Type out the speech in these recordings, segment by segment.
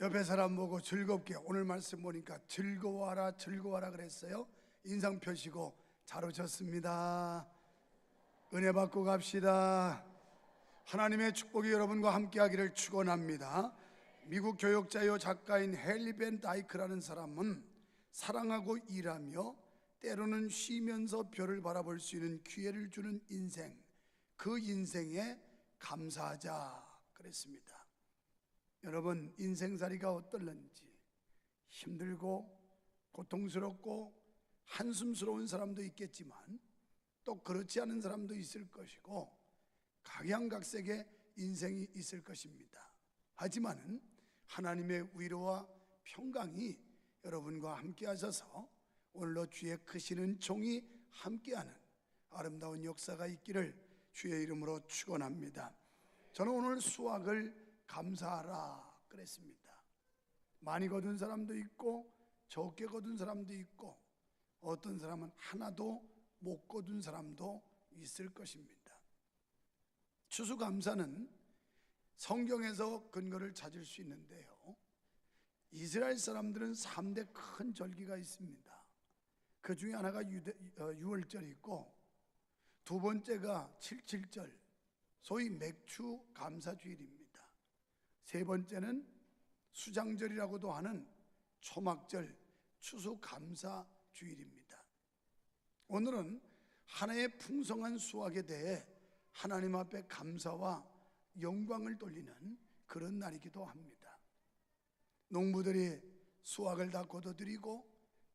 옆에 사람 보고 즐겁게, 오늘 말씀 보니까 즐거워하라 즐거워하라 그랬어요. 인상 펴시고 잘 오셨습니다. 은혜 받고 갑시다. 하나님의 축복이 여러분과 함께하기를 축원합니다. 미국 교역자요 작가인 헨리 벤 다이크라는 사람은 사랑하고 일하며 때로는 쉬면서 별을 바라볼 수 있는 기회를 주는 인생, 그 인생에 감사하자 그랬습니다. 여러분, 인생살이가 어떨는지 힘들고 고통스럽고 한숨스러운 사람도 있겠지만 또 그렇지 않은 사람도 있을 것이고 각양각색의 인생이 있을 것입니다. 하지만 하나님의 위로와 평강이 여러분과 함께 하셔서 오늘로 주의 크시는 종이 함께하는 아름다운 역사가 있기를 주의 이름으로 축원합니다. 저는 오늘 수확을 감사하라 그랬습니다. 많이 거둔 사람도 있고 적게 거둔 사람도 있고 어떤 사람은 하나도 못 거둔 사람도 있을 것입니다. 추수감사는 성경에서 근거를 찾을 수 있는데요, 이스라엘 사람들은 3대 큰 절기가 있습니다. 그 중에 하나가 유월절이 있고 두 번째가 칠칠절, 소위 맥주 감사주일입니다. 세 번째는 수장절이라고도 하는 초막절, 추수감사주일입니다. 오늘은 하나의 풍성한 수확에 대해 하나님 앞에 감사와 영광을 돌리는 그런 날이기도 합니다. 농부들이 수확을 다 거둬들이고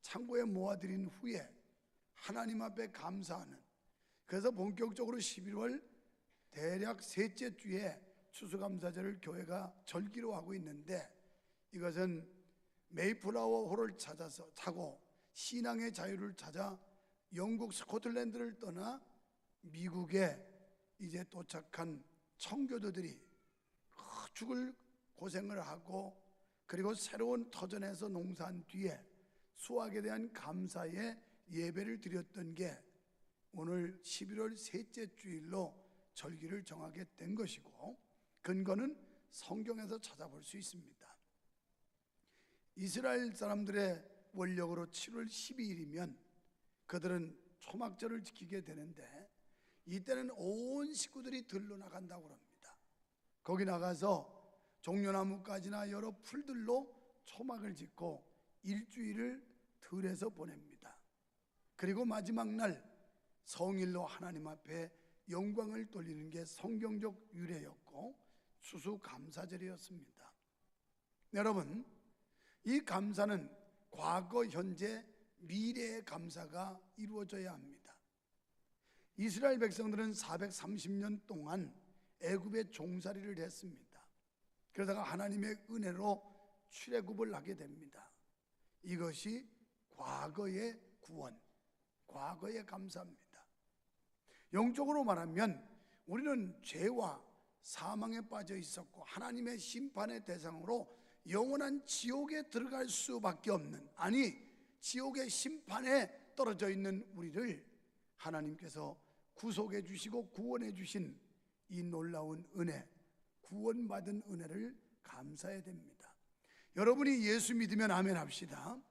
창고에 모아들인 후에 하나님 앞에 감사하는, 그래서 본격적으로 11월 대략 셋째 주에 추수감사절을 교회가 절기로 하고 있는데, 이것은 메이플라워 홀을 타고 신앙의 자유를 찾아 영국 스코틀랜드를 떠나 미국에 이제 도착한 청교도들이 죽을 고생을 하고 그리고 새로운 터전에서 농사한 뒤에 수확에 대한 감사의 예배를 드렸던 게 오늘 11월 셋째 주일로 절기를 정하게 된 것이고, 근거는 성경에서 찾아볼 수 있습니다. 이스라엘 사람들의 원력으로 7월 12일이면 그들은 초막절을 지키게 되는데, 이때는 온 식구들이 들로 나간다고 합니다. 거기 나가서 종려나무까지나 여러 풀들로 초막을 짓고 일주일을 들에서 보냅니다. 그리고 마지막 날 성일로 하나님 앞에 영광을 돌리는 게 성경적 유래였고 추수감사절이었습니다. 여러분, 이 감사는 과거, 현재, 미래의 감사가 이루어져야 합니다. 이스라엘 백성들은 430년 동안 애굽의 종살이를 했습니다. 그러다가 하나님의 은혜로 출애굽을 하게 됩니다. 이것이 과거의 구원, 과거의 감사입니다. 영적으로 말하면 우리는 죄와 사망에 빠져 있었고 하나님의 심판의 대상으로 영원한 지옥에 들어갈 수밖에 없는, 아니 지옥의 심판에 떨어져 있는 우리를 하나님께서 구속해 주시고 구원해 주신 이 놀라운 은혜, 구원받은 은혜를 감사해야 됩니다. 여러분이 예수 믿으면 아멘 합시다.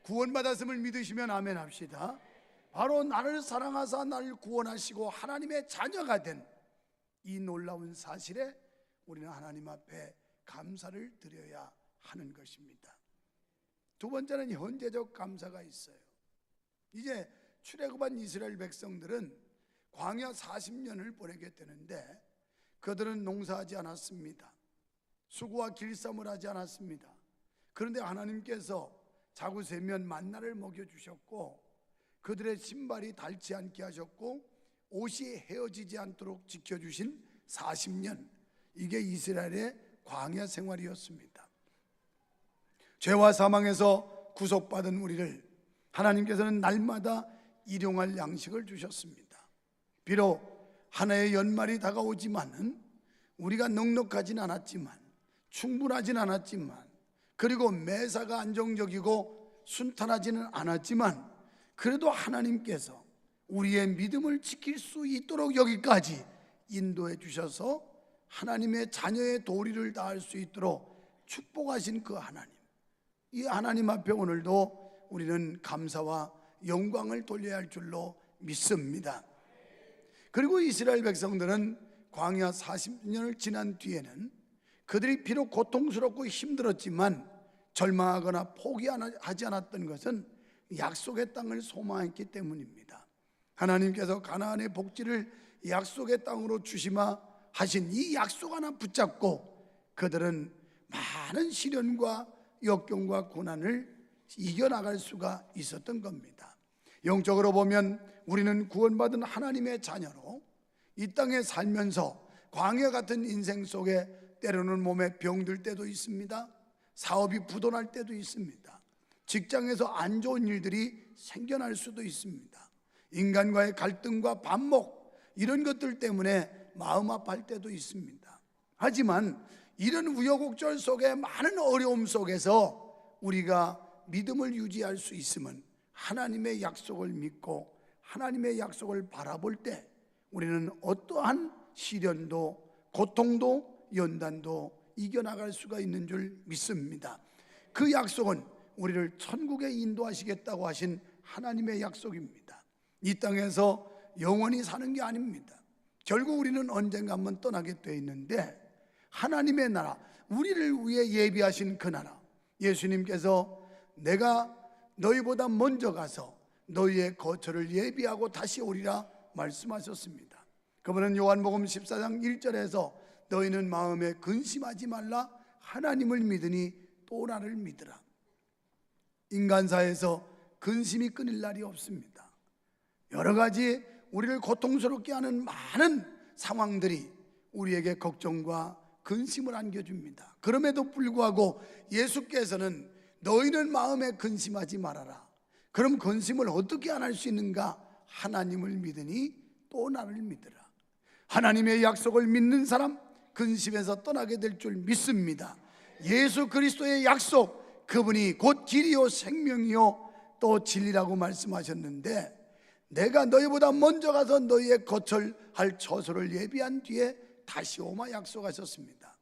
구원받았음을 믿으시면 아멘 합시다. 바로 나를 사랑하사 나를 구원하시고 하나님의 자녀가 된 이 놀라운 사실에 우리는 하나님 앞에 감사를 드려야 하는 것입니다. 두 번째는 현재적 감사가 있어요. 이제 출애굽한 이스라엘 백성들은 광야 40년을 보내게 되는데 그들은 농사하지 않았습니다. 수고와 길쌈을 하지 않았습니다. 그런데 하나님께서 자구세면 만나를 먹여주셨고 그들의 신발이 닳지 않게 하셨고 옷이 헤어지지 않도록 지켜주신 40년, 이게 이스라엘의 광야 생활이었습니다. 죄와 사망에서 구속받은 우리를 하나님께서는 날마다 일용할 양식을 주셨습니다. 비록 하나의 연말이 다가오지만은 우리가 넉넉하진 않았지만, 충분하진 않았지만, 그리고 매사가 안정적이고 순탄하지는 않았지만, 그래도 하나님께서 우리의 믿음을 지킬 수 있도록 여기까지 인도해 주셔서 하나님의 자녀의 도리를 다할 수 있도록 축복하신 그 하나님, 이 하나님 앞에 오늘도 우리는 감사와 영광을 돌려야 할 줄로 믿습니다. 그리고 이스라엘 백성들은 광야 40년을 지난 뒤에는 그들이 비록 고통스럽고 힘들었지만 절망하거나 포기하지 않았던 것은 약속의 땅을 소망했기 때문입니다. 하나님께서 가나안의 복지를 약속의 땅으로 주시마 하신 이 약속 하나 붙잡고 그들은 많은 시련과 역경과 고난을 이겨나갈 수가 있었던 겁니다. 영적으로 보면 우리는 구원받은 하나님의 자녀로 이 땅에 살면서 광야 같은 인생 속에 때로는 몸에 병들 때도 있습니다. 사업이 부도날 때도 있습니다. 직장에서 안 좋은 일들이 생겨날 수도 있습니다. 인간과의 갈등과 반목, 이런 것들 때문에 마음 아파할 때도 있습니다. 하지만 이런 우여곡절 속에 많은 어려움 속에서 우리가 믿음을 유지할 수 있으면 하나님의 약속을 믿고 하나님의 약속을 바라볼 때 우리는 어떠한 시련도 고통도 연단도 이겨나갈 수가 있는 줄 믿습니다. 그 약속은 우리를 천국에 인도하시겠다고 하신 하나님의 약속입니다. 이 땅에서 영원히 사는 게 아닙니다. 결국 우리는 언젠가 한번 떠나게 돼 있는데 하나님의 나라, 우리를 위해 예비하신 그 나라, 예수님께서 내가 너희보다 먼저 가서 너희의 거처를 예비하고 다시 오리라 말씀하셨습니다. 그분은 요한복음 14장 1절에서 너희는 마음에 근심하지 말라, 하나님을 믿으니 또 나를 믿으라. 인간사에서 근심이 끊일 날이 없습니다. 여러 가지 우리를 고통스럽게 하는 많은 상황들이 우리에게 걱정과 근심을 안겨줍니다. 그럼에도 불구하고 예수께서는 너희는 마음에 근심하지 말아라. 그럼 근심을 어떻게 안 할 수 있는가? 하나님을 믿으니 또 나를 믿으라. 하나님의 약속을 믿는 사람 근심에서 떠나게 될 줄 믿습니다. 예수 그리스도의 약속, 그분이 곧 길이요 생명이요 또 진리라고 말씀하셨는데 내가 너희보다 먼저 가서 너희의 거처할 처소를 예비한 뒤에 다시 오마 약속하셨습니다.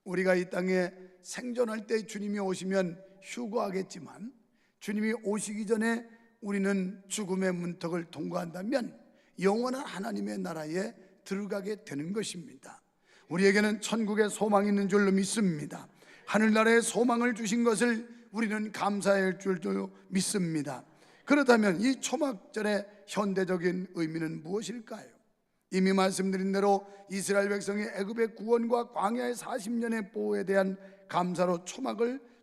우리가 이 땅에 생존할 때 주님이 오시면 휴거하겠지만 주님이 오시기 전에 우리는 죽음의 문턱을 통과한다면 영원한 하나님의 나라에 들어가게 되는 것입니다. 우리에게는 천국의 소망이 있는 줄로 믿습니다. 하늘나라의 소망을 주신 것을 우리는 감사해야 할 줄도 믿습니다. 그렇다면 이 초막절의 현대적인 의미는 무엇일까요? 이미 말씀드린 대로 이스라엘 백성의 애굽의 구원과 광야의 40년의 보호에 대한 감사로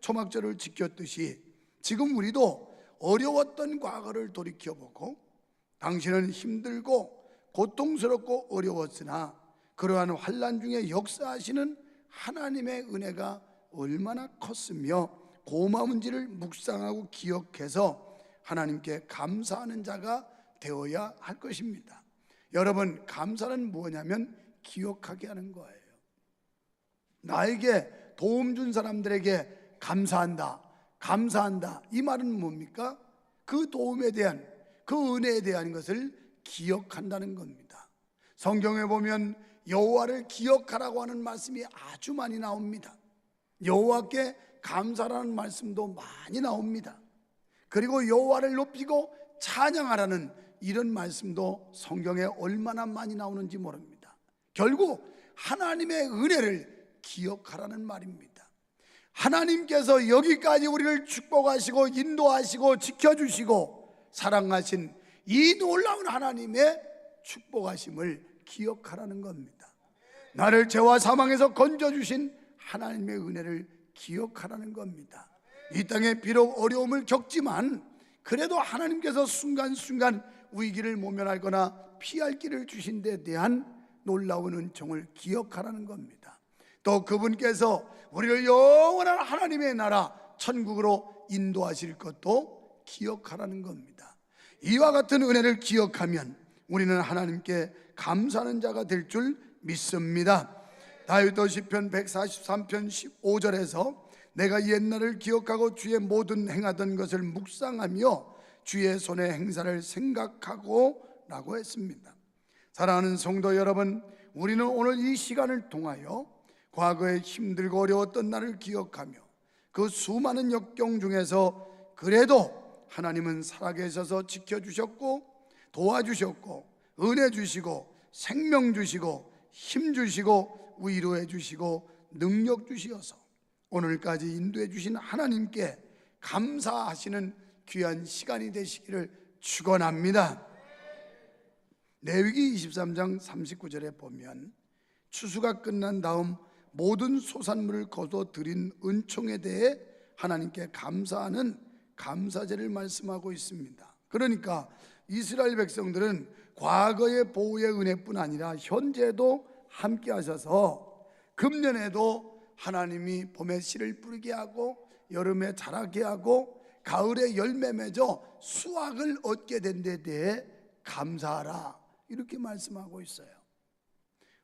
초막절을 지켰듯이 지금 우리도 어려웠던 과거를 돌이켜보고 당신은 힘들고 고통스럽고 어려웠으나 그러한 환난 중에 역사하시는 하나님의 은혜가 얼마나 컸으며 고마운지를 묵상하고 기억해서 하나님께 감사하는 자가 되어야 할 것입니다. 여러분, 감사는 뭐냐면 기억하게 하는 거예요. 나에게 도움 준 사람들에게 감사한다, 감사한다, 이 말은 뭡니까? 그 도움에 대한, 그 은혜에 대한 것을 기억한다는 겁니다. 성경에 보면 여호와를 기억하라고 하는 말씀이 아주 많이 나옵니다. 여호와께 감사라는 말씀도 많이 나옵니다. 그리고 여호와를 높이고 찬양하라는 이런 말씀도 성경에 얼마나 많이 나오는지 모릅니다. 결국 하나님의 은혜를 기억하라는 말입니다. 하나님께서 여기까지 우리를 축복하시고 인도하시고 지켜주시고 사랑하신 이 놀라운 하나님의 축복하심을 기억하라는 겁니다. 나를 죄와 사망에서 건져주신 하나님의 은혜를 기억하라는 겁니다. 이 땅에 비록 어려움을 겪지만 그래도 하나님께서 순간순간 위기를 모면하거나 피할 길을 주신 데 대한 놀라운 은총을 기억하라는 겁니다. 또 그분께서 우리를 영원한 하나님의 나라 천국으로 인도하실 것도 기억하라는 겁니다. 이와 같은 은혜를 기억하면 우리는 하나님께 감사하는 자가 될 줄 믿습니다. 다윗도 시편 143편 15절에서 내가 옛날을 기억하고 주의 모든 행하던 것을 묵상하며 주의 손의 행사를 생각하고 라고 했습니다. 사랑하는 성도 여러분, 우리는 오늘 이 시간을 통하여 과거에 힘들고 어려웠던 나를 기억하며 그 수많은 역경 중에서 그래도 하나님은 살아계셔서 지켜주셨고 도와주셨고 은혜 주시고 생명 주시고 힘 주시고 위로해 주시고 능력 주시어서 오늘까지 인도해 주신 하나님께 감사하시는 귀한 시간이 되시기를 축원합니다. 레위기 23장 39절에 보면 추수가 끝난 다음 모든 소산물을 거둬 드린 은총에 대해 하나님께 감사하는 감사제를 말씀하고 있습니다. 그러니까 이스라엘 백성들은 과거의 보호의 은혜뿐 아니라 현재도 함께 하셔서 금년에도 하나님이 봄에 씨를 뿌리게 하고 여름에 자라게 하고 가을에 열매 맺어 수확을 얻게 된 데 대해 감사하라, 이렇게 말씀하고 있어요.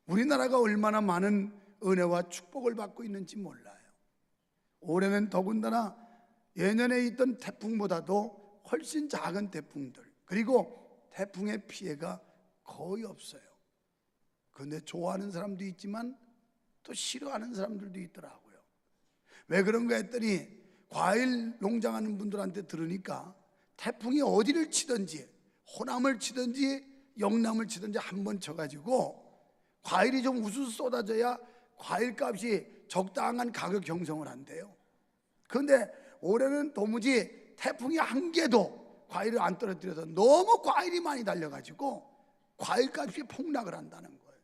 우리나라가 얼마나 많은 은혜와 축복을 받고 있는지 몰라요. 올해는 더군다나 예년에 있던 태풍보다도 훨씬 작은 태풍들, 그리고 태풍의 피해가 거의 없어요. 그런데 좋아하는 사람도 있지만 또 싫어하는 사람들도 있더라고요. 왜 그런가 했더니 과일 농장하는 분들한테 들으니까 태풍이 어디를 치든지 호남을 치든지 영남을 치든지 한번 쳐가지고 과일이 좀 우수수 쏟아져야 과일값이 적당한 가격 형성을 한대요. 그런데 올해는 도무지 태풍이 한 개도 과일을 안 떨어뜨려서 너무 과일이 많이 달려가지고 과일값이 폭락을 한다는 거예요.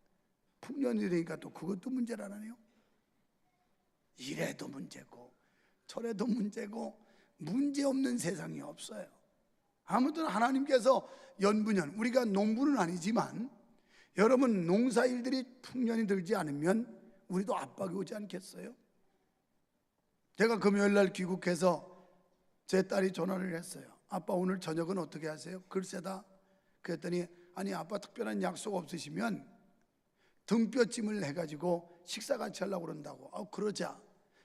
풍년이 되니까 또 그것도 문제라네요. 이래도 문제고 저래도 문제고 문제없는 세상이 없어요. 아무튼 하나님께서 연분연, 우리가 농부는 아니지만 여러분 농사일들이 풍년이 들지 않으면 우리도 압박이 오지 않겠어요? 제가 금요일날 귀국해서 제 딸이 전화를 했어요. 아빠 오늘 저녁은 어떻게 하세요? 글쎄다. 그랬더니 아니 아빠 특별한 약속 없으시면 등뼈찜을 해가지고 식사 같이 하려고 그런다고. 그러자.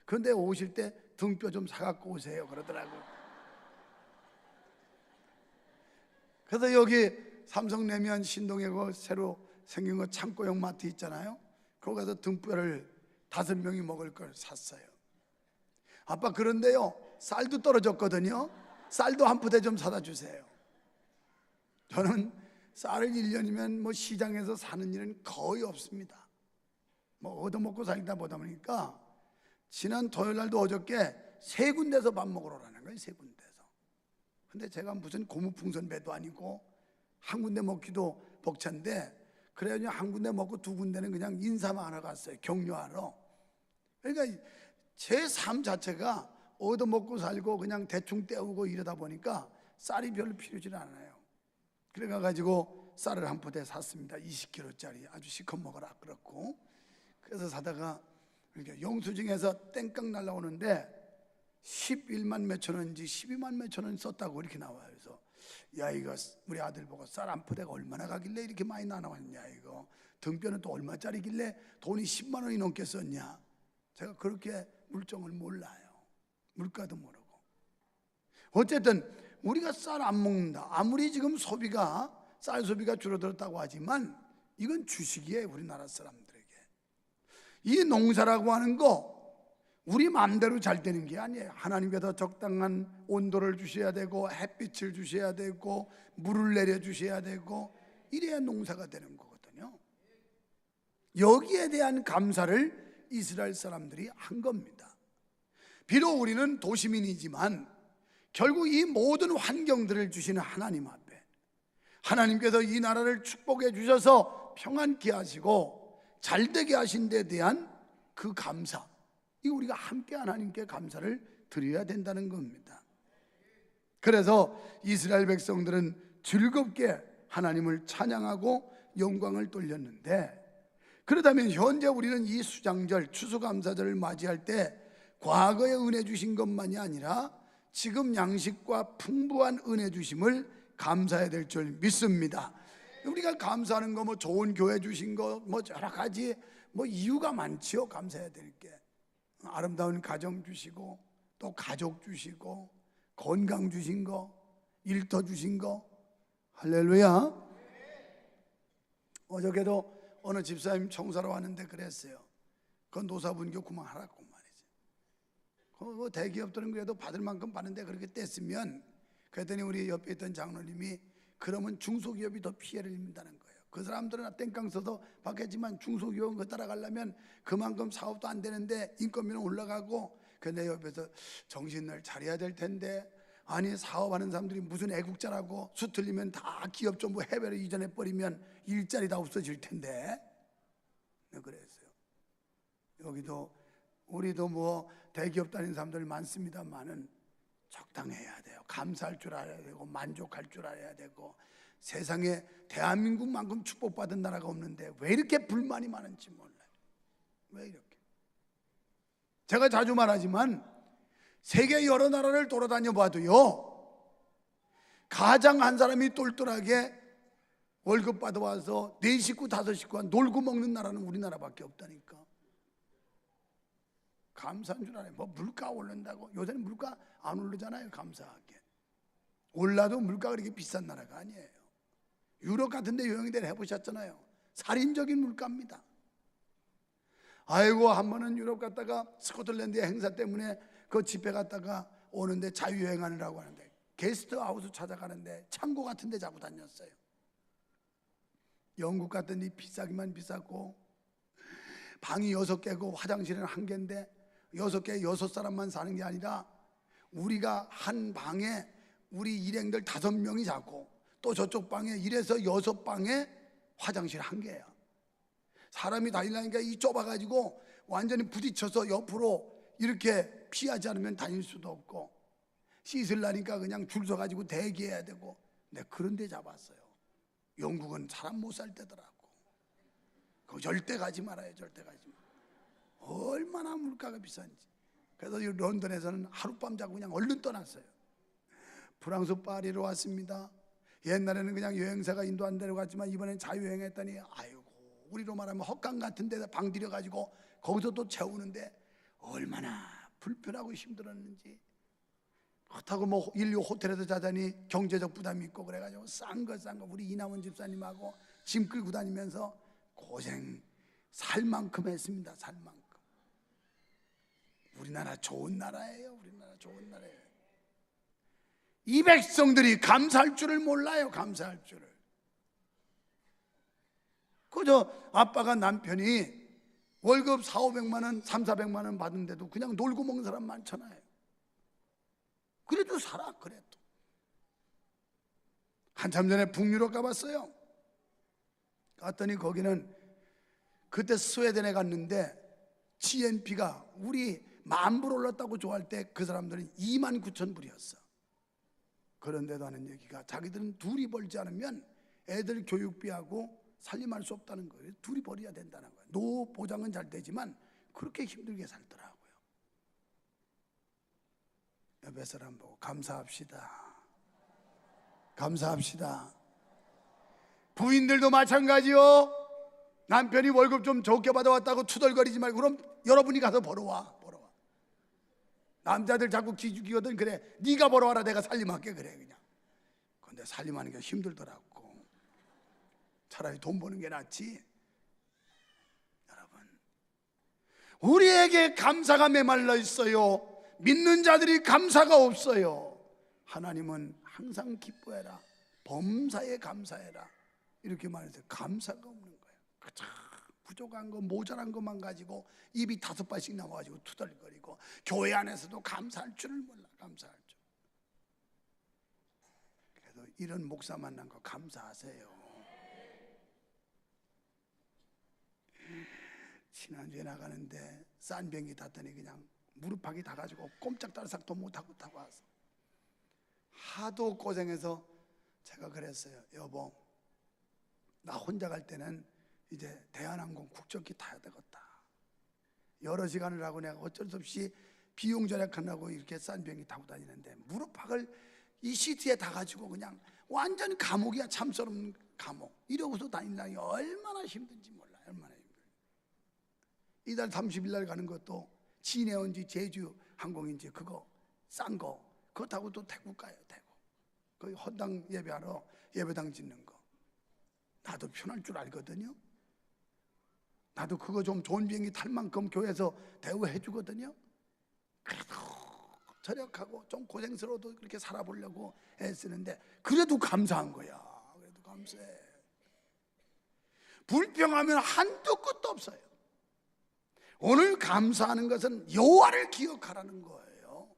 그런데 오실 때 등뼈 좀 사갖고 오세요 그러더라고요. 그래서 여기 삼성냉면 신동에 그 새로 생긴 거 창고형 마트 있잖아요. 거기 가서 등뼈를 5명이 먹을 걸 샀어요. 아빠 그런데요 쌀도 떨어졌거든요. 쌀도 한 푸대 좀 사다 주세요. 저는 쌀을 1년이면 뭐 시장에서 사는 일은 거의 없습니다. 뭐 얻어먹고 살다 보다 보니까 지난 토요일날도 어저께 3군데서 밥 먹으러 오라는 거예요. 3군데서. 근데 제가 무슨 고무풍선 배도 아니고 한 군데 먹기도 벅찬데 그래가지고 한 군데 먹고 2군데는 그냥 인사만 하러 갔어요. 격려하러. 그러니까 제 삶 자체가 얻어먹고 살고 그냥 대충 때우고 이러다 보니까 쌀이 별로 필요지 않아요. 그래가지고 쌀을 한 포대 샀습니다. 20kg짜리 아주 시커 먹어라 그렇고. 그래서 사다가 그러니까 영수증에서 땡깡 날라오는데 11만 몇천 원인지 12만 몇천 원 썼다고 이렇게 나와요. 그래서 야 이거 우리 아들 보고 쌀 한 포대가 얼마나 가길래 이렇게 많이 나왔냐, 이거 등뼈는 또 얼마짜리길래 돈이 10만 원이 넘게 썼냐. 제가 그렇게 물정을 몰라요. 물가도 모르고. 어쨌든 우리가 쌀 안 먹는다, 아무리 지금 소비가 쌀 소비가 줄어들었다고 하지만 이건 주식이에요. 우리나라 사람들에게 이 농사라고 하는 거 우리 마음대로 잘 되는 게 아니에요. 하나님께서 적당한 온도를 주셔야 되고 햇빛을 주셔야 되고 물을 내려 주셔야 되고 이래야 농사가 되는 거거든요. 여기에 대한 감사를 이스라엘 사람들이 한 겁니다. 비록 우리는 도시민이지만 결국 이 모든 환경들을 주시는 하나님 앞에 하나님께서 이 나라를 축복해 주셔서 평안케 하시고 잘되게 하신 데 대한 그 감사, 이 우리가 함께 하나님께 감사를 드려야 된다는 겁니다. 그래서 이스라엘 백성들은 즐겁게 하나님을 찬양하고 영광을 돌렸는데, 그렇다면 현재 우리는 이 수장절 추수감사절을 맞이할 때 과거에 은혜 주신 것만이 아니라 지금 양식과 풍부한 은혜 주심을 감사해야 될 줄 믿습니다. 우리가 감사하는 거 뭐 좋은 교회 주신 거 뭐 여러 가지 뭐 이유가 많지요. 감사해야 될 게 아름다운 가정 주시고 또 가족 주시고 건강 주신 거, 일터 주신 거. 할렐루야. 어저께도 어느 집사님 청소하러 왔는데 그랬어요. 그 노사분교 그만하라고 말이지. 그 대기업들은 그래도 받을 만큼 받는데 그렇게 뗐으면, 그랬더니 우리 옆에 있던 장로님이 그러면 중소기업이 더 피해를 입는다는 거예요. 그 사람들은 땡깡 써서 받겠지만 중소기업은 그 따라가려면 그만큼 사업도 안 되는데 인건비는 올라가고. 내 옆에서 정신을 차려야 될 텐데, 아니 사업하는 사람들이 무슨 애국자라고, 수 틀리면 다 기업 전부 해외로 이전해 버리면 일자리 다 없어질 텐데. 네, 그랬어요. 여기도 우리도 뭐 대기업 다니는 사람들 많습니다만은 적당해야 돼요. 감사할 줄 알아야 되고 만족할 줄 알아야 되고. 세상에 대한민국만큼 축복받은 나라가 없는데 왜 이렇게 불만이 많은지 몰라요. 왜 이렇게? 제가 자주 말하지만 세계 여러 나라를 돌아다녀 봐도요, 가장 한 사람이 똘똘하게 월급 받아와서 4식구 5식구가 놀고 먹는 나라는 우리나라밖에 없다니까. 감사한 줄 알아요. 뭐 물가 오른다고. 요새는 물가 안 오르잖아요. 감사하게. 올라도 물가가 그렇게 비싼 나라가 아니에요. 유럽 같은 데 여행들 해보셨잖아요. 살인적인 물가입니다. 아이고, 한 번은 유럽 갔다가 스코틀랜드 행사 때문에 그 집회 갔다가 오는데 자유여행하느라고 하는데 게스트하우스 찾아가는데 창고 같은 데 자고 다녔어요. 영국 갔더니 비싸기만 비쌌고, 방이 6개고 화장실은 1개인데 6개 6사람만 사는 게 아니라 우리가 한 방에 우리 일행들 5명이 자고, 또 저쪽 방에 1에서 6방에 화장실 1개야. 사람이 다니려니까 이 좁아가지고 완전히 부딪혀서 옆으로 이렇게 피하지 않으면 다닐 수도 없고, 씻으려니까 그냥 줄 서가지고 대기해야 되고. 네, 그런 데 잡았어요. 영국은 사람 못 살 때더라고. 그거 절대 가지 말아요. 절대 가지 마. 얼마나 물가가 비싼지. 그래서 이 런던에서는 하룻밤 자고 그냥 얼른 떠났어요. 프랑스 파리로 왔습니다. 옛날에는 그냥 여행사가 인도한 데로 갔지만 이번엔 자유여행했더니 아이고, 우리로 말하면 헛강 같은 데다 방 들여가지고 거기서 또 채우는데 얼마나 불편하고 힘들었는지. 그렇다고 뭐 인류 호텔에서 자자니 경제적 부담이 있고 그래가지고 싼 거 우리 이남원 집사님하고 짐 끌고 다니면서 고생 살 만큼 했습니다. 살 만큼. 우리나라 좋은 나라예요. 우리나라 좋은 나라예요. 이 백성들이 감사할 줄을 몰라요. 감사할 줄을. 그저 아빠가 남편이 월급 400~500만 원, 300~400만 원 받는데도 그냥 놀고 먹는 사람 많잖아요. 그래도 살아. 그래도 한참 전에 북유럽 가봤어요. 갔더니 거기는 그때 스웨덴에 갔는데 GNP가 우리 10,000불 올랐다고 좋아할 때 그 사람들은 29,000불이었어. 그런데도 하는 얘기가 자기들은 둘이 벌지 않으면 애들 교육비하고 살림할 수 없다는 거예요. 둘이 벌어야 된다는 거예요. 노후 보장은 잘 되지만 그렇게 힘들게 살더라고요. 옆에 사람 보고 감사합시다. 감사합시다. 부인들도 마찬가지요. 남편이 월급 좀 적게 받아왔다고 투덜거리지 말고 그럼 여러분이 가서 벌어와. 남자들 자꾸 기죽이거든. 그래, 네가 벌어와라. 내가 살림할게. 그래 그냥. 근데 살림하는 게 힘들더라고. 차라리 돈 버는 게 낫지. 여러분, 우리에게 감사가 메말라 있어요. 믿는 자들이 감사가 없어요. 하나님은 항상 기뻐해라. 범사에 감사해라. 이렇게 말해서 감사가 없는 거예요. 부족한 거 모자란 것만 가지고 입이 5발씩 나와가지고 투덜거리고, 교회 안에서도 감사할 줄을 몰라. 감사할 줄. 그래도 이런 목사 만난 거 감사하세요. 지난주에 나가는데 싼 비행기 탔더니 그냥 무릎팍이 다 가지고 꼼짝달싹도 못하고 타고 와서 하도 고생해서 제가 그랬어요. 여보, 나 혼자 갈 때는 이제 대한항공 국적기 타야 되겠다. 여러 시간을 하고 내가 어쩔 수 없이 비용 절약하려고 이렇게 싼 비행기 타고 다니는데 무릎팍을 이 시트에 다 가지고 그냥 완전 감옥이야. 참스러운 감옥. 이러고서 다닌다니 얼마나 힘든지 몰라요. 얼마나 힘들어요. 이달 30일 날 가는 것도 진해온지 제주 항공인지 그거 싼 거 그거 타고 또 태국 가요. 태국 거기 헌당 예배하러 예배당 짓는 거. 나도 편할 줄 알거든요. 나도 그거 좀 좋은 비행기 탈 만큼 교회에서 대우해 주거든요. 그래도 절약하고 좀 고생스러워도 그렇게 살아보려고 애쓰는데 그래도 감사한 거야. 그래도 감사해. 불평하면 한도 끝도 없어요. 오늘 감사하는 것은 여호와를 기억하라는 거예요.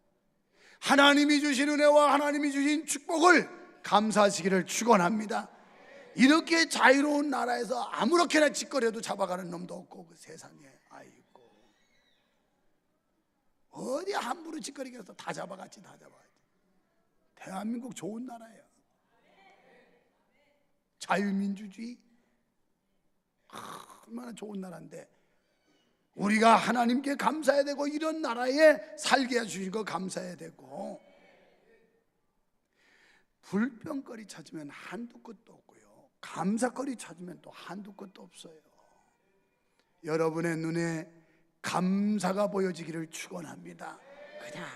하나님이 주신 은혜와 하나님이 주신 축복을 감사하시기를 축원합니다. 이렇게 자유로운 나라에서 아무렇게나 짓거려도 잡아가는 놈도 없고 그 세상에 아이고 어디 함부로 짓거리게 해서 다 잡아갔지. 다 잡아갔지. 대한민국 좋은 나라예요. 자유민주주의 얼마나 좋은 나라인데 우리가 하나님께 감사해야 되고 이런 나라에 살게 해주신 거 감사해야 되고 불평거리 찾으면 한두 끝도 없고요 감사거리 찾으면 또 한두 끝도 없어요. 여러분의 눈에 감사가 보여지기를 축원합니다. 그냥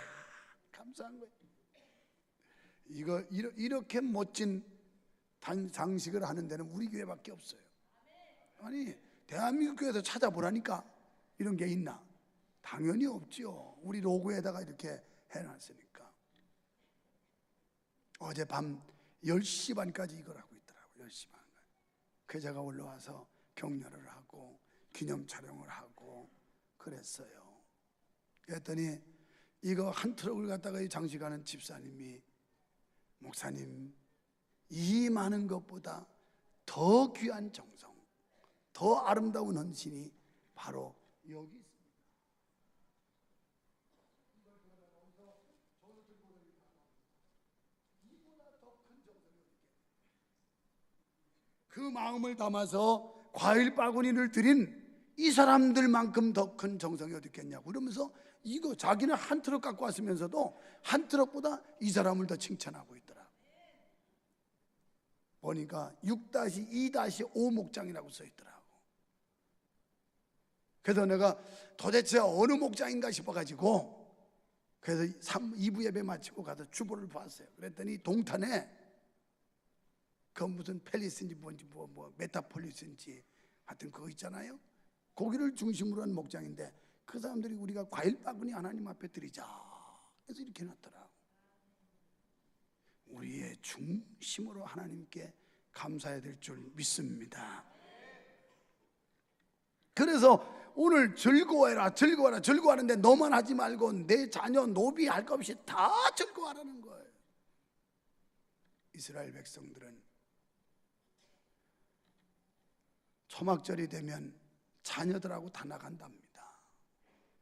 감사한 거예요. 이렇게 멋진 장식을 하는 데는 우리 교회밖에 없어요. 아니 대한민국 교회에서 찾아보라니까 이런 게 있나? 당연히 없죠. 우리 로고에다가 이렇게 해놨으니까. 어젯밤 10시 반까지 이걸 하고 있더라고요. 10시 반. 그래서 제가 올라와서 격려를 하고 기념 촬영을 하고 그랬어요. 그랬더니 이거 한 트럭을 갖다가 장식하는 집사님이 목사님 이 많은 것보다 더 귀한 정성 더 아름다운 헌신이 바로 여기 있습니다. 그 마음을 담아서 과일 바구니를 드린 이 사람들만큼 더 큰 정성이 어디 있겠냐고 그러면서 이거 자기는 한 트럭 갖고 왔으면서도 한 트럭보다 이 사람을 더 칭찬하고 있더라. 보니까 6-2-5 목장이라고 써 있더라고. 그래서 내가 도대체 어느 목장인가 싶어가지고 그래서 2부 예배 마치고 가서 주보를 봤어요. 그랬더니 동탄에 그 무슨 팰리스인지 뭔지 뭐 메타폴리스인지 하여튼 그거 있잖아요. 거기를 중심으로 한 목장인데 그 사람들이 우리가 과일 바구니 하나님 앞에 드리자 그래서 이렇게 해놨더라. 우리의 중심으로 하나님께 감사해야 될 줄 믿습니다. 그래서 오늘 즐거워해라 즐거워하라 즐거워하는데 너만 하지 말고 내 자녀 노비 할 것 없이 다 즐거워하라는 거예요. 이스라엘 백성들은 초막절이 되면 자녀들하고 다 나간답니다.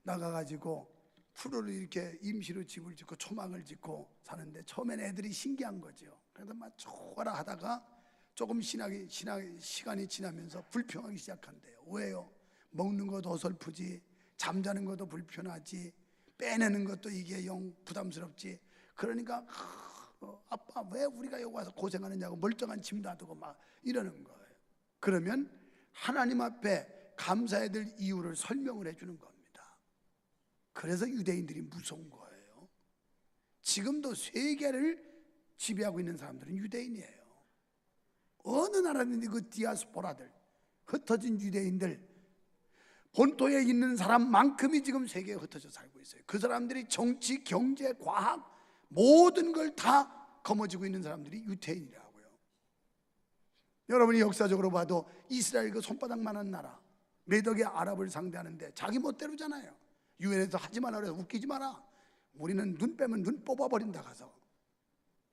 나가가지고 풀을 이렇게 임시로 집을 짓고 초막을 짓고 사는데 처음엔 애들이 신기한 거죠. 그래서 막 좋아라 하다가 조금 시간이 지나면서 불평하기 시작한대요. 왜요? 먹는 것도 어설프지, 잠자는 것도 불편하지, 빼내는 것도 이게 영 부담스럽지. 그러니까 아빠 왜 우리가 여기 와서 고생하느냐고 멀쩡한 짐 놔두고 막 이러는 거예요. 그러면 하나님 앞에 감사해야 될 이유를 설명을 해주는 겁니다. 그래서 유대인들이 무서운 거예요. 지금도 세계를 지배하고 있는 사람들은 유대인이에요. 어느 나라든지 그 디아스포라들 흩어진 유대인들 본토에 있는 사람만큼이 지금 세계에 흩어져 살고 있어요. 그 사람들이 정치, 경제, 과학 모든 걸 다 거머쥐고 있는 사람들이 유대인이라고요. 여러분이 역사적으로 봐도 이스라엘 그 손바닥만한 나라 몇 억의 아랍을 상대하는데 자기 멋대로잖아요. 유엔에서 하지 마라 그래서 웃기지 마라. 우리는 눈 빼면 눈 뽑아버린다 가서.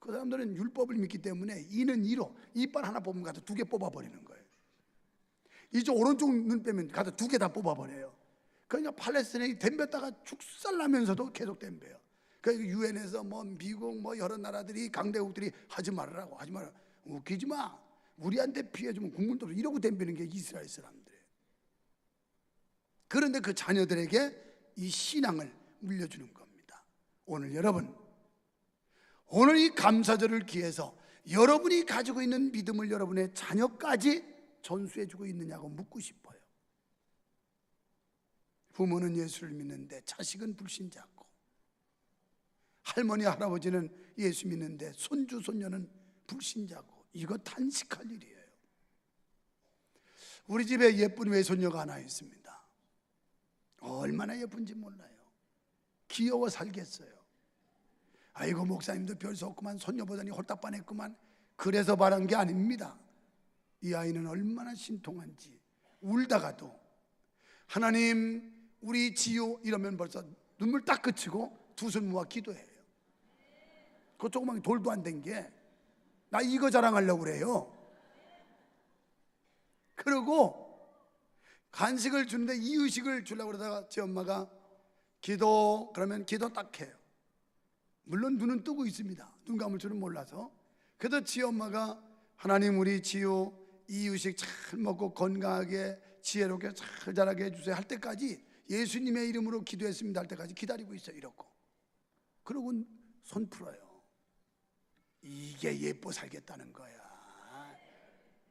그 사람들은 율법을 믿기 때문에 이는 이로 이빨 하나 뽑으면 가서 2개 뽑아버리는 거예요. 이쪽 오른쪽 눈 빼면 가서 2개 다 뽑아버려요. 그러니까 팔레스타인이 덤볐다가 축살나면서도 계속 덤벼요. 그러니까 유엔에서 뭐 미국 뭐 여러 나라들이 강대국들이 하지 말으라고 하지 마라. 웃기지 마. 우리한테 피해주면 국물도 없어. 이러고 덤비는 게 이스라엘 사람들이에요. 그런데 그 자녀들에게 이 신앙을 물려주는 겁니다. 오늘 여러분 오늘 이 감사절을 기해서 여러분이 가지고 있는 믿음을 여러분의 자녀까지 전수해주고 있느냐고 묻고 싶어요. 부모는 예수를 믿는데 자식은 불신자고 할머니 할아버지는 예수 믿는데 손주 손녀는 불신자고 이거 탄식할 일이에요. 우리 집에 예쁜 외손녀가 하나 있습니다. 얼마나 예쁜지 몰라요. 귀여워 살겠어요. 아이고 목사님도 별 수 없구만, 손녀보다니 홀딱 반했구만. 그래서 바란 게 아닙니다. 이 아이는 얼마나 신통한지. 울다가도 하나님 우리 지유 이러면 벌써 눈물 딱 그치고 두 손 모아 기도해요. 그 조그만 돌도 안 된 게 나 이거 자랑하려고 그래요. 그리고 간식을 주는데 이유식을 주려고 그러다가 제 엄마가 기도 그러면 기도 딱 해요. 물론 눈은 뜨고 있습니다. 눈 감을 줄은 몰라서. 그래도 지 엄마가 하나님 우리 지유 이유식 잘 먹고 건강하게 지혜롭게 잘 자라게 해주세요 할 때까지, 예수님의 이름으로 기도했습니다 할 때까지 기다리고 있어요. 이렇고 그러고 손 풀어요. 이게 예뻐 살겠다는 거야.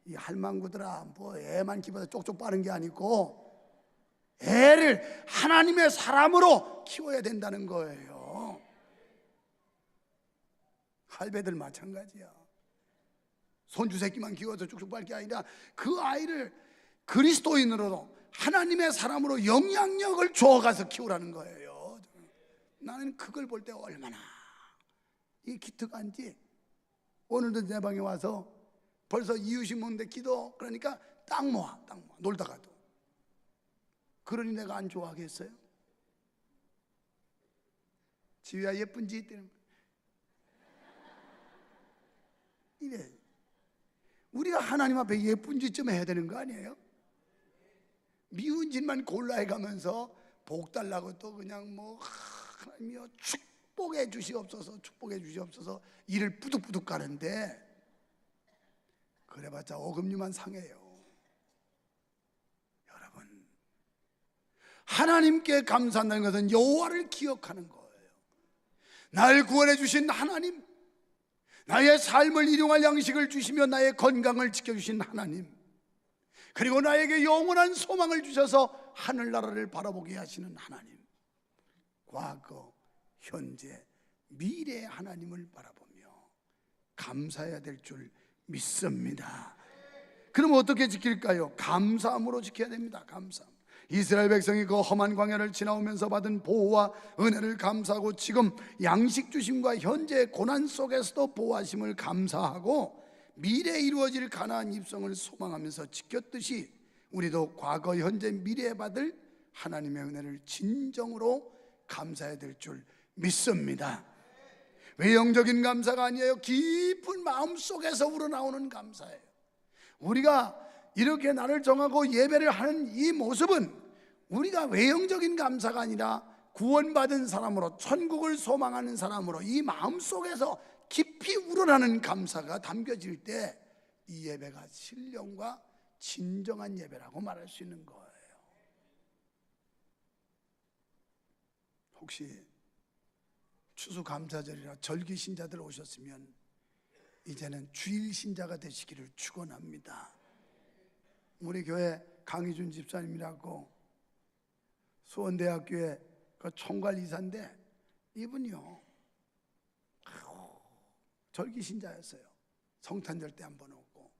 이 할망구들아, 뭐 애만 키워서 쪽쪽 빠는 게 아니고 애를 하나님의 사람으로 키워야 된다는 거예요. 할배들 마찬가지야. 손주 새끼만 키워서 쭉쭉 빨 게 아니라 그 아이를 그리스도인으로 하나님의 사람으로 영향력을 줘가서 키우라는 거예요. 나는 그걸 볼 때 얼마나 이 기특한지. 오늘도 내 방에 와서 벌써 이유식 먹는데 기도 그러니까 딱 모아 놀다가도. 그러니 내가 안 좋아하겠어요? 지휘야 예쁜지 때는 이래. 우리가 하나님 앞에 예쁜 짓 좀 해야 되는 거 아니에요? 미운 짓만 골라해 가면서 복 달라고 또 그냥 뭐 하나님이여 축복해 주시옵소서, 축복해 주시옵소서 이를 뿌득뿌득 가는데 그래봤자 어금니만 상해요. 여러분, 하나님께 감사한다는 것은 여호와를 기억하는 거예요. 날 구원해 주신 하나님, 나의 삶을 일용할 양식을 주시며 나의 건강을 지켜주신 하나님, 그리고 나에게 영원한 소망을 주셔서 하늘나라를 바라보게 하시는 하나님, 과거, 현재, 미래의 하나님을 바라보며 감사해야 될 줄 믿습니다. 그럼 어떻게 지킬까요? 감사함으로 지켜야 됩니다. 감사함. 이스라엘 백성이 그 험한 광야를 지나오면서 받은 보호와 은혜를 감사하고 지금 양식 주심과 현재의 고난 속에서도 보호하심을 감사하고 미래에 이루어질 가나안 입성을 소망하면서 지켰듯이 우리도 과거, 현재, 미래에 받을 하나님의 은혜를 진정으로 감사해야 될 줄 믿습니다. 외형적인 감사가 아니에요. 깊은 마음 속에서 우러나오는 감사예요. 우리가 이렇게 나를 정하고 예배를 하는 이 모습은 우리가 외형적인 감사가 아니라 구원받은 사람으로, 천국을 소망하는 사람으로 이 마음 속에서 깊이 우러나는 감사가 담겨질 때 이 예배가 신령과 진정한 예배라고 말할 수 있는 거예요. 혹시 추수감사절이라 절기신자들 오셨으면 이제는 주일신자가 되시기를 축원합니다. 우리 교회 강희준 집사님이라고 수원대학교의 그 총괄이사인데 이분이요 절기신자였어요. 성탄절 때 한 번 오고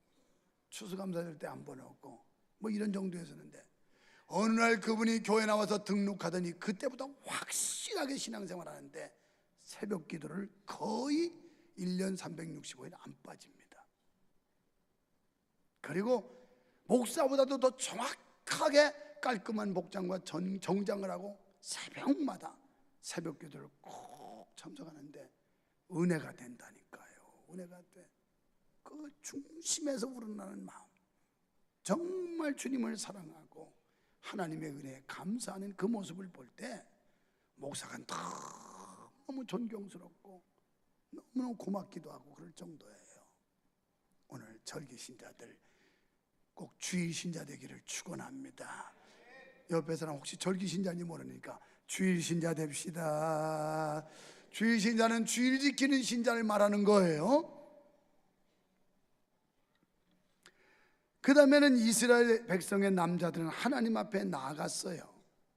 추수감사절 때 한 번 오고 뭐 이런 정도였었는데 어느 날 그분이 교회 나와서 등록하더니 그때부터 확실하게 신앙생활 하는데 새벽 기도를 거의 1년 365일 안 빠집니다. 그리고 목사보다도 더 정확하게 깔끔한 복장과 정장을 하고 새벽마다 새벽 기도를 꼭 참석하는데 은혜가 된다니까요. 은혜가 돼. 그 중심에서 우러나는 마음, 정말 주님을 사랑하고 하나님의 은혜에 감사하는 그 모습을 볼 때 목사가 너무 존경스럽고 너무너무 고맙기도 하고 그럴 정도예요. 오늘 절기신자들 꼭 주일신자 되기를 축원합니다. 옆에 사람 혹시 절기신자인지 모르니까 주일신자 됩시다. 주일신자는 주일 지키는 신자를 말하는 거예요. 그 다음에는 이스라엘 백성의 남자들은 하나님 앞에 나아갔어요.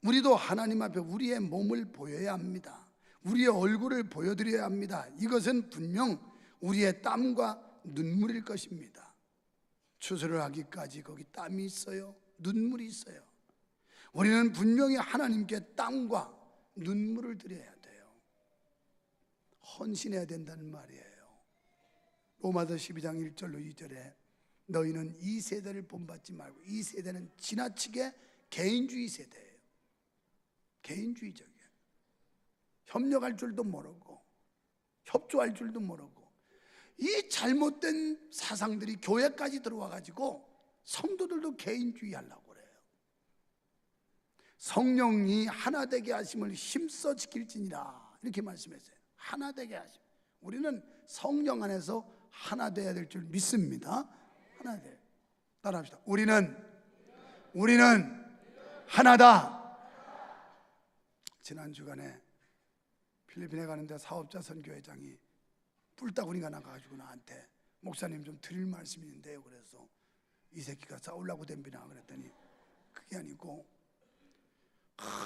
우리도 하나님 앞에 우리의 몸을 보여야 합니다. 우리의 얼굴을 보여드려야 합니다. 이것은 분명 우리의 땀과 눈물일 것입니다. 추수를 하기까지 거기 땀이 있어요. 눈물이 있어요. 우리는 분명히 하나님께 땀과 눈물을 드려야 돼요. 헌신해야 된다는 말이에요. 로마서 12장 1절로 2절에 너희는 이 세대를 본받지 말고, 이 세대는 지나치게 개인주의 세대예요. 개인주의적이에요. 협력할 줄도 모르고 협조할 줄도 모르고, 이 잘못된 사상들이 교회까지 들어와 가지고 성도들도 개인주의 하려고 그래요. 성령이 하나 되게 하심을 힘써 지킬지니라, 이렇게 말씀했어요. 하나 되게 하심. 우리는 성령 안에서 하나 돼야 될 줄 믿습니다. 하나 돼. 따라합시다. 우리는 하나다. 지난 주간에 필리핀에 가는데 사업자 선교회장이 뿔따구니가 나가지고 나한테 목사님 좀 드릴 말씀이 있는데요. 그래서 이 새끼가 싸우려고 덤비나 그랬더니 그게 아니고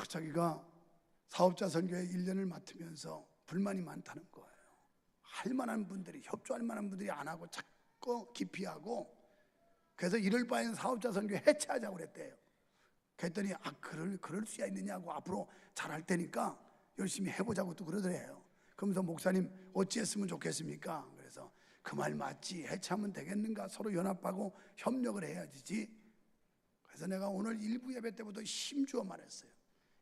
자기가 사업자 선교회 1년을 맡으면서 불만이 많다는 거예요. 할 만한 분들이, 협조할 만한 분들이 안 하고 자꾸 기피하고, 그래서 이럴 바에는 사업자 선교회 해체하자고 그랬대요. 그랬더니 그럴 수야 있느냐고, 앞으로 잘할 테니까 열심히 해보자고 또 그러더래요. 그러면서 목사님 어찌했으면 좋겠습니까? 그래서 그 말 맞지, 해체하면 되겠는가, 서로 연합하고 협력을 해야지. 그래서 내가 오늘 일부 예배 때부터 힘주어 말했어요.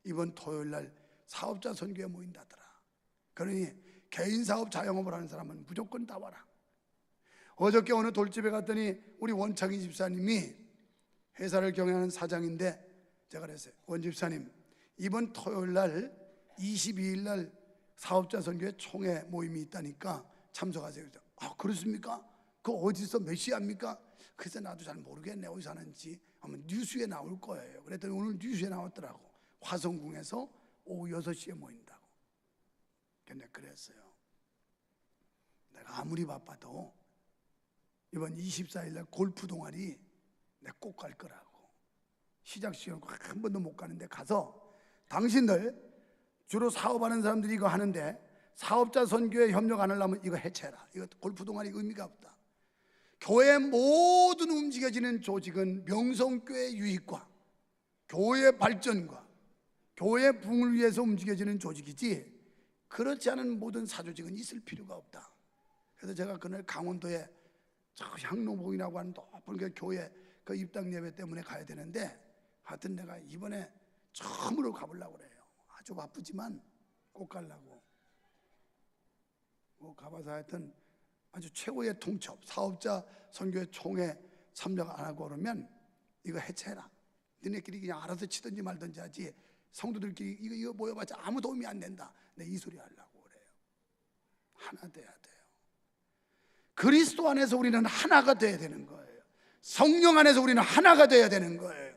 이번 토요일날 사업자 선교회 모인다더라. 그러니 개인 사업 자영업을 하는 사람은 무조건 다 와라. 어저께 어느 돌집에 갔더니 우리 원창희 집사님이 회사를 경영하는 사장인데, 제가 그랬어요. 원 집사님, 이번 토요일날 22일날 사업자 선교회 총회 모임이 있다니까 참석하세요. 아, 그렇습니까? 그 어디서 몇 시에 합니까? 그래서 나도 잘 모르겠네, 어디서 하는지. 아마 뉴스에 나올 거예요. 그랬더니 오늘 뉴스에 나왔더라고. 화성궁에서 오후 6시에 모인다고. 근데 그랬어요. 내가 아무리 바빠도 이번 24일날 골프 동아리 내가 꼭 갈 거라고. 시작 시간 한 번도 못 가는데 가서, 당신들 주로 사업하는 사람들이 이거 하는데 사업자 선교에 협력 안 하려면 이거 해체해라. 이거 골프 동아리 의미가 없다. 교회 모든 움직여지는 조직은 명성교회 유익과 교회 발전과 교회 부흥을 위해서 움직여지는 조직이지, 그렇지 않은 모든 사조직은 있을 필요가 없다. 그래서 제가 그날 강원도에 저 향로봉이라고 하는 높은 그 교회 그 입당 예배 때문에 가야 되는데, 하여튼 내가 이번에 처음으로 가보려고 그래요. 아주 바쁘지만 꼭 가려고. 가봐서 하여튼 아주 최고의 통첩, 사업자 선교회 총회 참석 안 하고 그러면 이거 해체해라. 너네끼리 그냥 알아서 치든지 말든지 하지, 성도들끼리 이거 모여봤자 아무 도움이 안 된다. 내 이 소리 하려고 그래요. 하나 돼야 돼요. 그리스도 안에서 우리는 하나가 돼야 되는 거예요. 성령 안에서 우리는 하나가 돼야 되는 거예요.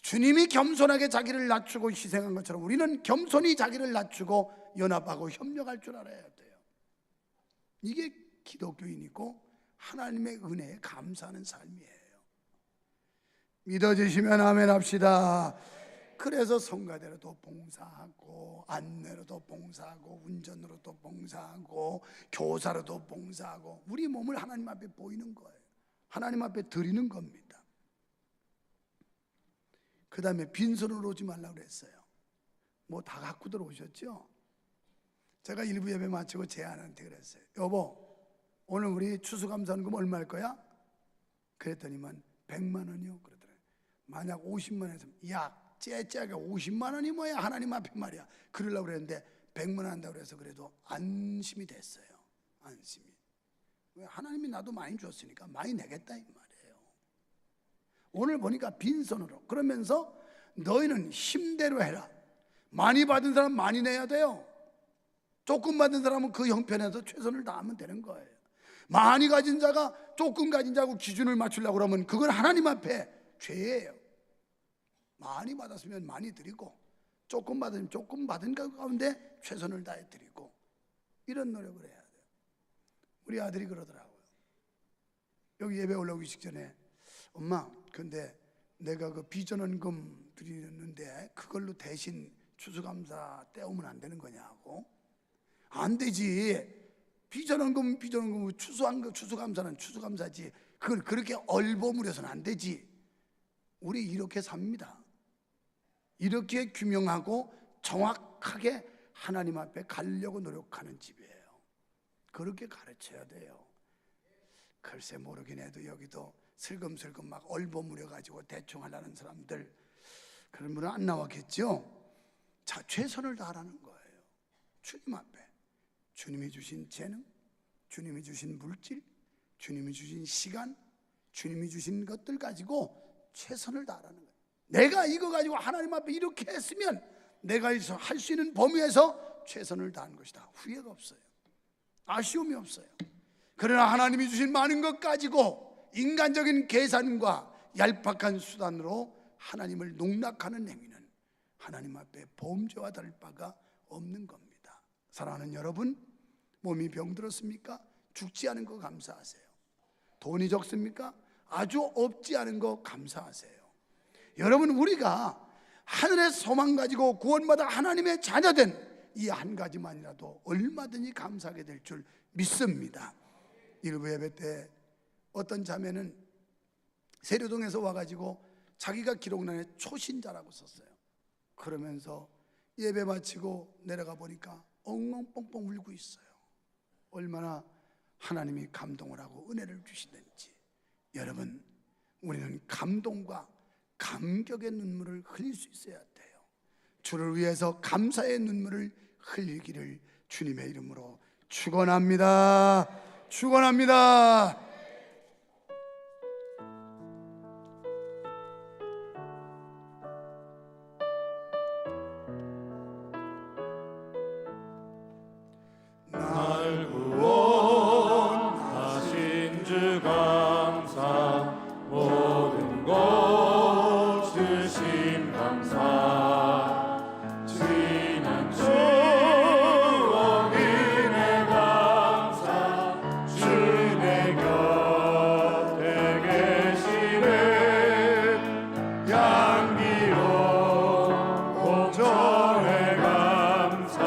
주님이 겸손하게 자기를 낮추고 희생한 것처럼 우리는 겸손히 자기를 낮추고 연합하고 협력할 줄 알아야 돼요. 이게 기독교인이고 하나님의 은혜에 감사하는 삶이에요. 믿어주시면 아멘 합시다. 그래서 성가대로도 봉사하고, 안내로도 봉사하고, 운전으로도 봉사하고, 교사로도 봉사하고, 우리 몸을 하나님 앞에 보이는 거예요. 하나님 앞에 드리는 겁니다. 그 다음에 빈손으로 오지 말라고 그랬어요. 뭐 다 갖고 들어오셨죠? 제가 일부 예배 마치고 제 아내한테 그랬어요. 여보, 오늘 우리 추수감사원금 얼마일 거야? 그랬더니만 100만 원이요. 그러더라고요. 만약 50만 원 했으면, 야, 째째하게 50만 원이 뭐야, 하나님 앞에 말이야. 그러려고 그랬는데 100만 원 한다고 그래서 그래도 안심이 됐어요. 안심이. 왜? 하나님이 나도 많이 줬으니까 많이 내겠다 이 말이에요. 오늘 보니까 빈손으로, 그러면서 너희는 힘대로 해라. 많이 받은 사람 많이 내야 돼요. 조금 받은 사람은 그 형편에서 최선을 다하면 되는 거예요. 많이 가진 자가 조금 가진 자고 기준을 맞추려고 그러면 그건 하나님 앞에 죄예요. 많이 받았으면 많이 드리고, 조금 받으면 조금 받은 가운데 최선을 다해 드리고, 이런 노력을 해야 돼요. 우리 아들이 그러더라고요. 여기 예배 올라오기 직전에, 엄마, 근데 내가 그 비전원금 드리는데 그걸로 대신 추수감사 떼우면 안 되는 거냐고. 안 되지. 비전원금 추수감사는 추수감사지. 그걸 그렇게 얼버무려서는 안 되지. 우리 이렇게 삽니다. 이렇게 규명하고 정확하게 하나님 앞에 가려고 노력하는 집이에요. 그렇게 가르쳐야 돼요. 글쎄 모르긴 해도 여기도 슬금슬금 막 얼버무려 가지고 대충 하려는 사람들, 그런 분은 안 나왔겠죠. 자, 최선을 다하라는 거예요. 주님 앞에 주님이 주신 재능, 주님이 주신 물질, 주님이 주신 시간, 주님이 주신 것들 가지고 최선을 다하라는 거예요. 내가 이거 가지고 하나님 앞에 이렇게 했으면 내가 할 수 있는 범위에서 최선을 다한 것이다. 후회가 없어요. 아쉬움이 없어요. 그러나 하나님이 주신 많은 것 가지고 인간적인 계산과 얄팍한 수단으로 하나님을 농락하는 행위는 하나님 앞에 범죄와 다를 바가 없는 겁니다. 사랑하는 여러분, 몸이 병들었습니까? 죽지 않은 거 감사하세요. 돈이 적습니까? 아주 없지 않은 거 감사하세요. 여러분, 우리가 하늘의 소망 가지고 구원받아 하나님의 자녀된 이 한 가지만이라도 얼마든지 감사하게 될 줄 믿습니다. 일부 예배 때 어떤 자매는 세례동에서 와가지고 자기가 기록란에 초신자라고 썼어요. 그러면서 예배 마치고 내려가 보니까 엉엉 뻥뻥 울고 있어요. 얼마나 하나님이 감동을 하고 은혜를 주시는지. 여러분, 우리는 감동과 감격의 눈물을 흘릴 수 있어야 돼요. 주를 위해서 감사의 눈물을 흘리기를 주님의 이름으로 축원합니다. 축원합니다. 날 구원하신 주 감사, 모든 것 주신 감사, 지난 추억 은혜 감사, 주내 곁에 계시는 향기로운 공전의 감사,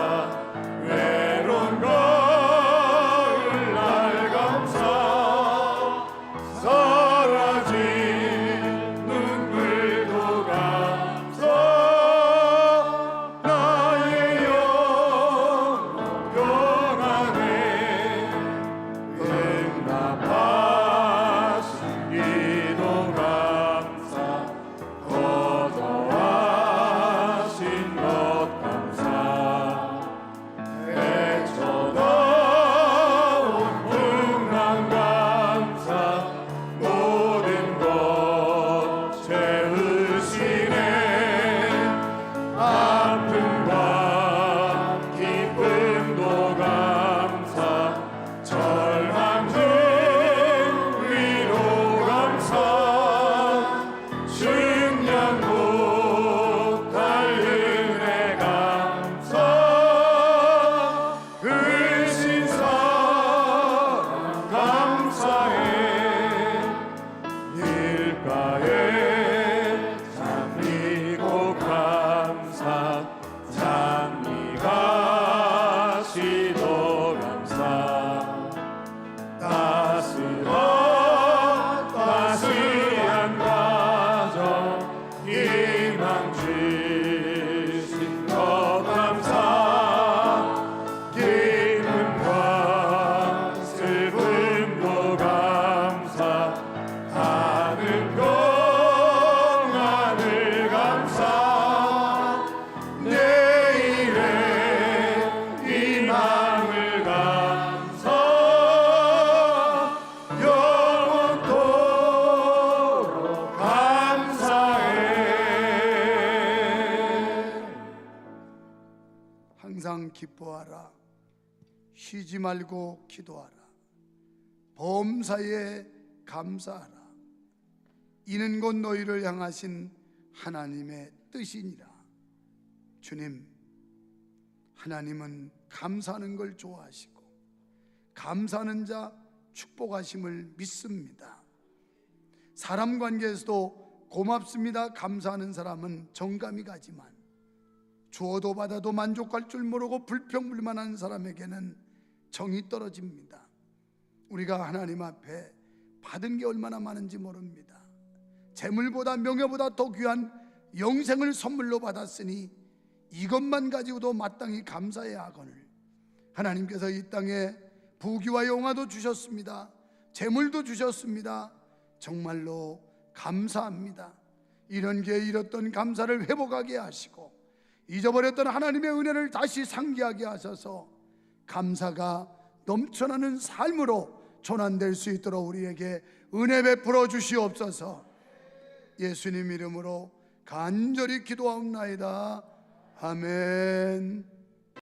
외로운 가을 날 감사, 사라진 눈물도 감사, 나의 영혼 평안에 응답하신 기도 감사, 거저하신 것 감사, 헤쳐나온 풍랑 감사, 모든 것 채우시네, 아픔과 기쁨도 감사, 절망 중 위로 감사, 중량 못할 은혜 감사, 크신 사랑 감사해, 밀가에 장미고 감사, 장미가시도 감사, 따스한 가정 희망 주신 것 감사, 기쁨과 슬픔도 감사, 하늘 평안을 감사, 내일의 희망을 감사, 영원토록 감사해. 항상 기뻐하라. 쉬지 말고 기도하라. 범사에 감사하라. 이는 곧 너희를 향하신 하나님의 뜻이니라. 주님, 하나님은 감사하는 걸 좋아하시고 감사하는 자 축복하심을 믿습니다. 사람 관계에서도 고맙습니다, 감사하는 사람은 정감이 가지만 주어도 받아도 만족할 줄 모르고 불평불만한 사람에게는 정이 떨어집니다. 우리가 하나님 앞에 받은 게 얼마나 많은지 모릅니다. 재물보다 명예보다 더 귀한 영생을 선물로 받았으니 이것만 가지고도 마땅히 감사해야 하거늘. 하나님께서 이 땅에 부귀와 영화도 주셨습니다. 재물도 주셨습니다. 정말로 감사합니다. 이런 게 잃었던 감사를 회복하게 하시고 잊어버렸던 하나님의 은혜를 다시 상기하게 하셔서 감사가 넘쳐나는 삶으로 전환될 수 있도록 우리에게 은혜 베풀어 주시옵소서. 예수님 이름으로 간절히 기도하옵나이다. 아멘.